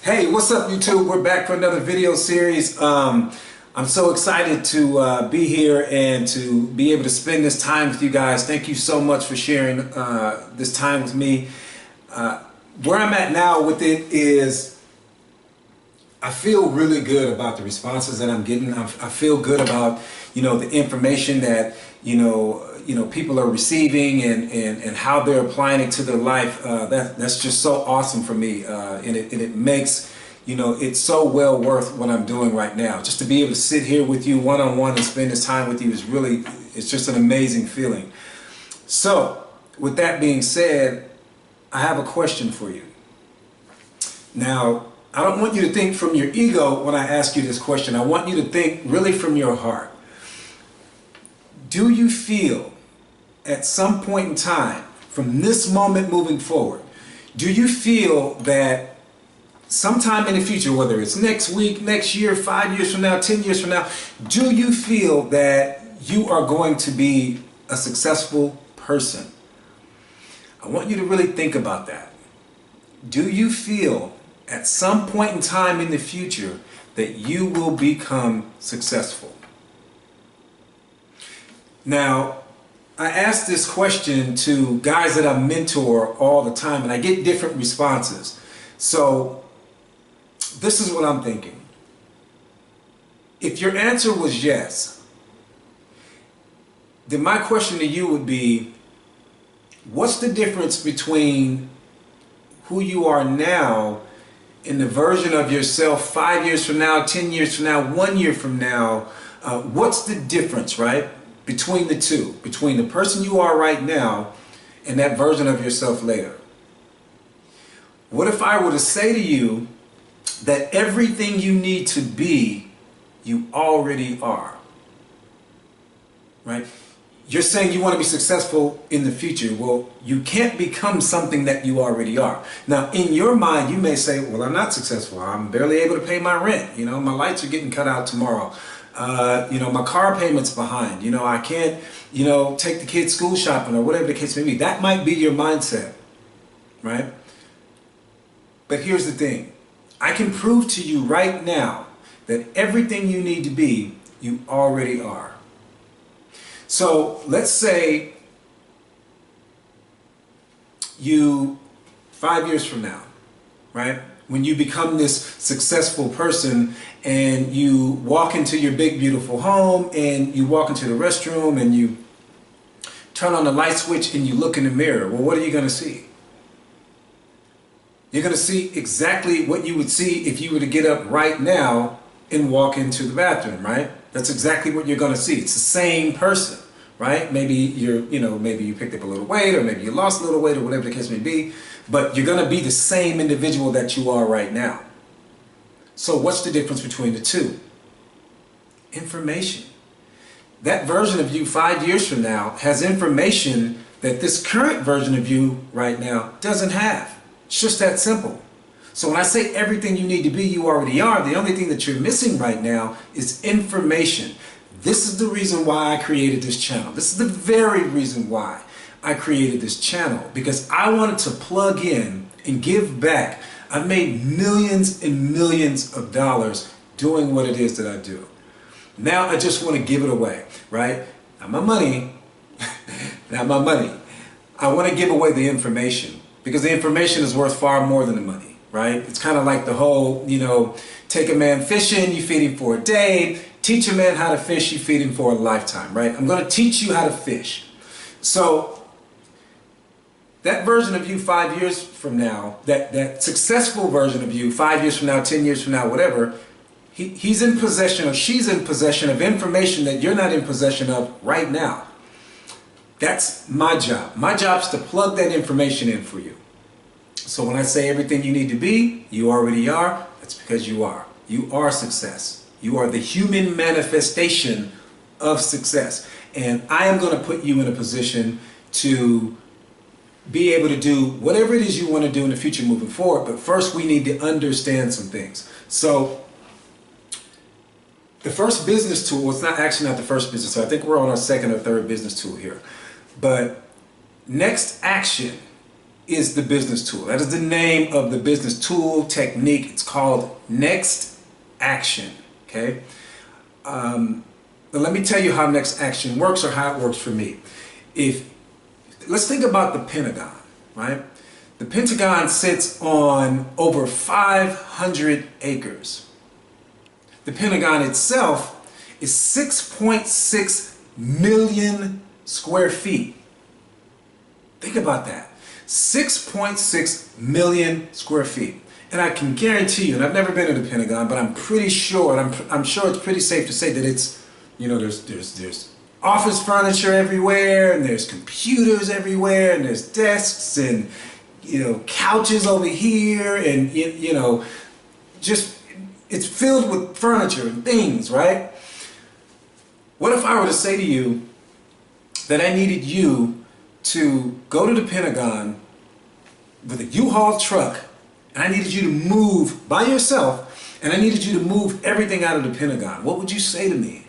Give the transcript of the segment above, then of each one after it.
Hey, what's up YouTube? We're back for another video series. I'm so excited to be here and to be able to spend this time with you guys. Thank you so much for sharing this time with me. Where I'm at now with it is I feel really good about the responses that I'm getting. I feel good about, the information that, people are receiving and how they're applying it to their life. That's just so awesome for me. And it makes, it's so well worth what I'm doing right now. Just to be able to sit here with you one-on-one and spend this time with you is really, it's just an amazing feeling. So with that being said, I have a question for you. Now, I don't want you to think from your ego when I ask you this question. I want you to think really from your heart. Do you feel at some point in time, from this moment moving forward, do you feel that sometime in the future, whether it's next week, next year, 5 years from now, 10 years from now, do you feel that you are going to be a successful person? I want you to really think about that. Do you feel at some point in time in the future that you will become successful? Now, I ask this question to guys that I mentor all the time, and I get different responses. So, this is what I'm thinking. If your answer was yes, then my question to you would be, what's the difference between who you are now and the version of yourself 5 years from now, 10 years from now, 1 year from now? What's the difference, right, between the two, between the person you are right now and that version of yourself later? What if I were to say to you that everything you need to be, you already are, right? You're saying you want to be successful in the future. Well, you can't become something that you already are. Now, in your mind, you may say, well, I'm not successful. I'm barely able to pay my rent. My lights are getting cut out tomorrow. My car payment's behind. I can't, take the kids school shopping or whatever the case may be. That might be your mindset, right? But here's the thing. I can prove to you right now that everything you need to be, you already are. So let's say you, 5 years from now, right? When you become this successful person and you walk into your big beautiful home and you walk into the restroom and you turn on the light switch and you look in the mirror, well, what are you going to see? You're going to see exactly what you would see if you were to get up right now and walk into the bathroom, right? That's exactly what you're going to see. It's the same person, right? Maybe maybe you picked up a little weight, or maybe you lost a little weight, or whatever the case may be, but you're going to be the same individual that you are right now. So what's the difference between the two? Information. That version of you 5 years from now has information that this current version of you right now doesn't have. It's just that simple. So when I say everything you need to be, you already are, the only thing that you're missing right now is information. This is the reason why I created this channel. This is the very reason why I created this channel, because I wanted to plug in and give back. I've made millions and millions of dollars doing what it is that I do. Now I just want to give it away, right? Not my money, not my money. I want to give away the information, because the information is worth far more than the money, right? It's kind of like the whole, take a man fishing, you feed him for a day. Teach a man how to fish, you feed him for a lifetime, right? I'm going to teach you how to fish. So that version of you 5 years from now, that successful version of you 5 years from now, 10 years from now, whatever, he's in possession or she's in possession of information that you're not in possession of right now. That's my job. My job is to plug that information in for you. So when I say everything you need to be, you already are, that's because you are. You are success. You are the human manifestation of success. And I am going to put you in a position to be able to do whatever it is you want to do in the future moving forward. But first we need to understand some things. So the first business tool, it's not actually not the first business tool. I think we're on our second or third business tool here. But next action is the business tool. That is the name of the business tool technique. It's called Next Action. Okay. But let me tell you how Next Action works, or how it works for me. Let's think about the Pentagon, right? The Pentagon sits on over 500 acres. The Pentagon itself is 6.6 million square feet. Think about that. 6.6 million square feet. And I can guarantee you, and I've never been to the Pentagon, but I'm pretty sure, and I'm sure it's pretty safe to say that it's, you know, there's office furniture everywhere, and there's computers everywhere, and there's desks, and, you know, couches over here, and, you know, just, it's filled with furniture and things, right? What if I were to say to you that I needed you to go to the Pentagon with a U-Haul truck, and I needed you to move by yourself, and I needed you to move everything out of the Pentagon? What would you say to me?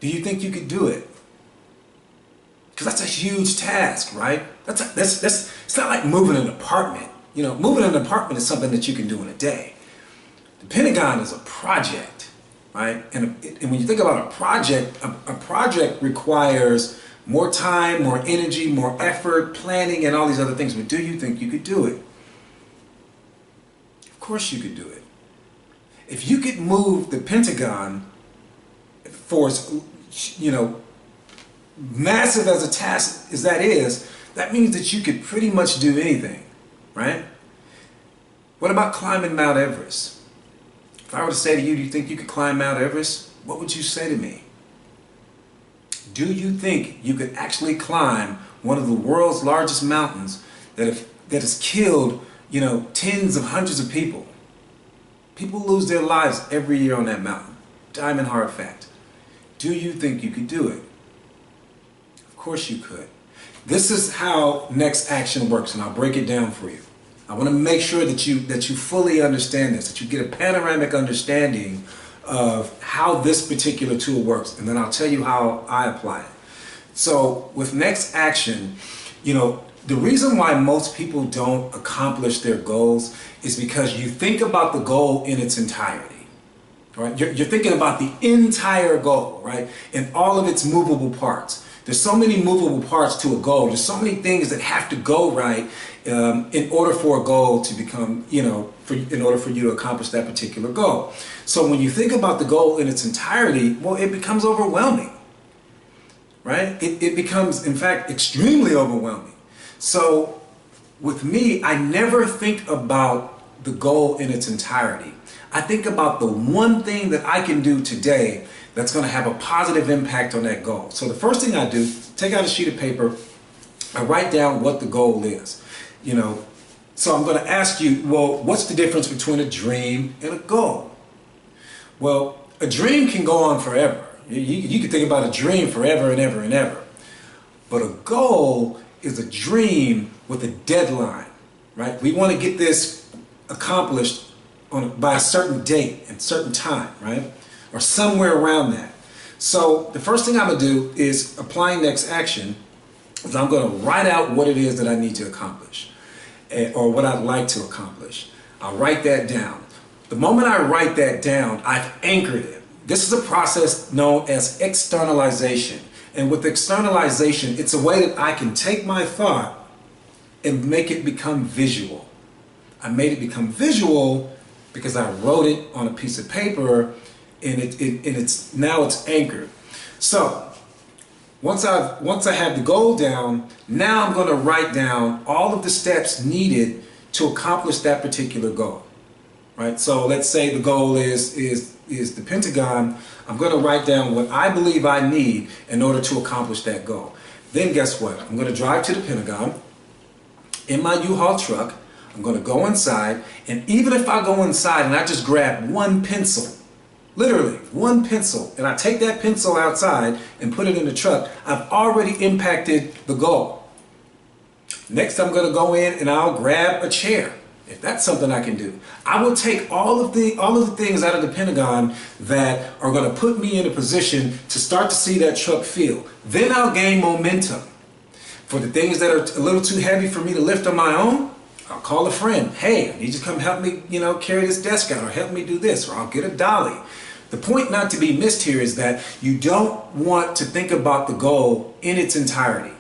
Do you think you could do it? Because that's a huge task, right? It's not like moving an apartment. You know, moving an apartment is something that you can do in a day. The Pentagon is a project, right? And when you think about a project requires more time, more energy, more effort, planning, and all these other things. But do you think you could do it? Of course you could do it. If you could move the Pentagon for, you know, massive as a task as that is, that means that you could pretty much do anything, right? What about climbing Mount Everest? If I were to say to you, do you think you could climb Mount Everest? What would you say to me? Do you think you could actually climb one of the world's largest mountains that has killed, you know, tens of hundreds of people? People lose their lives every year on that mountain. Diamond hard fact. Do you think you could do it? Of course you could. This is how Next Action works, and I'll break it down for you. I want to make sure that you fully understand this, that you get a panoramic understanding of how this particular tool works, and then I'll tell you how I apply it. So with Next Action, you know, the reason why most people don't accomplish their goals is because you think about the goal in its entirety, right? You're thinking about the entire goal, right? And all of its movable parts. There's so many movable parts to a goal. There's so many things that have to go right in order for a goal to become, you know, in order for you to accomplish that particular goal. So when you think about the goal in its entirety, well, it becomes overwhelming, right? It becomes, in fact, extremely overwhelming. So with me, I never think about the goal in its entirety. I think about the one thing that I can do today that's going to have a positive impact on that goal. So the first thing I do, take out a sheet of paper, I write down what the goal is. You know, so I'm going to ask you, well, what's the difference between a dream and a goal? Well, a dream can go on forever. You can think about a dream forever and ever and ever. But a goal is a dream with a deadline, right? We want to get this accomplished by a certain date and certain time, right? Or somewhere around that. So the first thing I'm going to do is applying Next Action is I'm going to write out what it is that I need to accomplish, or what I'd like to accomplish. I'll write that down. The moment I write that down, I've anchored it. This is a process known as externalization. And with externalization, it's a way that I can take my thought and make it become visual. I made it become visual because I wrote it on a piece of paper, and it's now anchored. So once I have the goal down, now I'm going to write down all of the steps needed to accomplish that particular goal. Right? So let's say the goal is the Pentagon. I'm going to write down what I believe I need in order to accomplish that goal. Then guess what? I'm going to drive to the Pentagon in my U-Haul truck. I'm going to go inside, and even if I go inside and I just grab one pencil, literally one pencil, and I take that pencil outside and put it in the truck, I've already impacted the goal. Next, I'm going to go in and I'll grab a chair. If that's something I can do, I will take all of the things out of the Pentagon that are going to put me in a position to start to see that truck feel. Then I'll gain momentum. For the things that are a little too heavy for me to lift on my own, I'll call a friend. Hey, I need you to come help me, carry this desk out, or help me do this, or I'll get a dolly. The point not to be missed here is that you don't want to think about the goal in its entirety.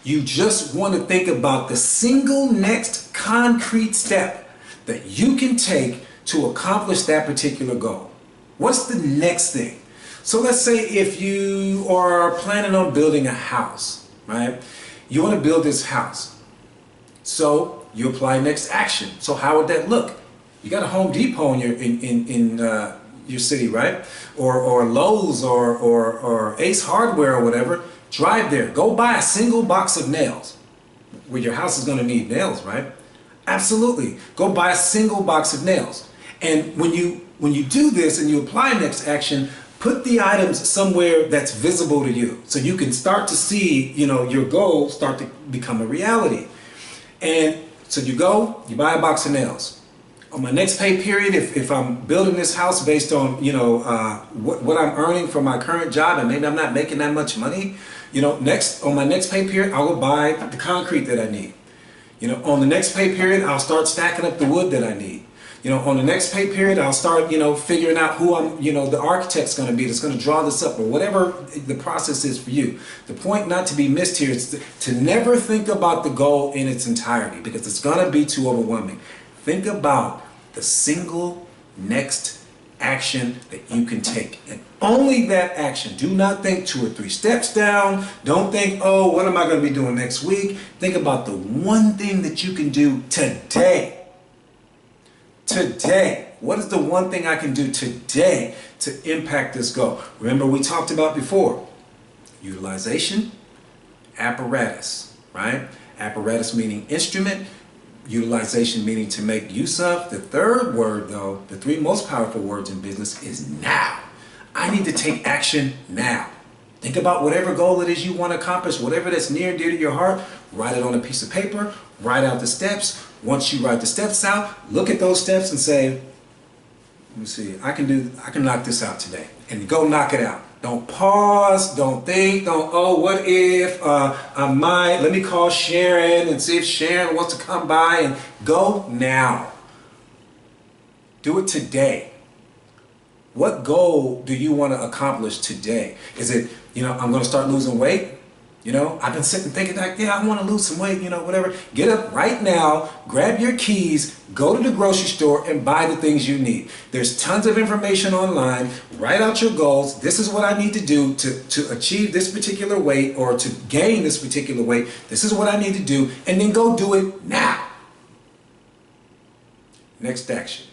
You just want to think about the single next concrete step that you can take to accomplish that particular goal. What's the next thing? So let's say if you are planning on building a house, right? You want to build this house. So you apply next action. So how would that look? You got a Home Depot in your city, right? Or Lowe's or Ace Hardware or whatever. Drive there. Go buy a single box of nails. Well, your house is going to need nails, right? Absolutely. Go buy a single box of nails. And when you do this and you apply next action, put the items somewhere that's visible to you, so you can start to see, your goal start to become a reality. And so you go, you buy a box of nails. On my next pay period, if I'm building this house based on, what I'm earning from my current job, and maybe I'm not making that much money, on my next pay period, I'll go buy the concrete that I need. On the next pay period, I'll start stacking up the wood that I need. On the next pay period, I'll start, figuring out who the architect's going to be that's going to draw this up, or whatever the process is for you. The point not to be missed here is to never think about the goal in its entirety, because it's going to be too overwhelming. Think about the single next action that you can take, and only that action. Do not think 2 or 3 steps down. Don't think, oh, what am I going to be doing next week? Think about the one thing that you can do today. Today. What is the one thing I can do today to impact this goal? Remember, we talked about before, utilization, apparatus, right? Apparatus meaning instrument, utilization meaning to make use of. The third word, though, the 3 most powerful words in business is now. I need to take action now. Think about whatever goal it is you want to accomplish, whatever that's near and dear to your heart. Write it on a piece of paper, write out the steps. Once you write the steps out, look at those steps and say, let me see, I can knock this out today. And go knock it out. Don't pause, don't think, what if, I might, let me call Sharon and see if Sharon wants to come by, and go now. Do it today. What goal do you want to accomplish today? Is it, I'm going to start losing weight? I've been sitting thinking like, yeah, I want to lose some weight, whatever. Get up right now, grab your keys, go to the grocery store and buy the things you need. There's tons of information online. Write out your goals. This is what I need to do to achieve this particular weight, or to gain this particular weight. This is what I need to do, and then go do it now. Next action.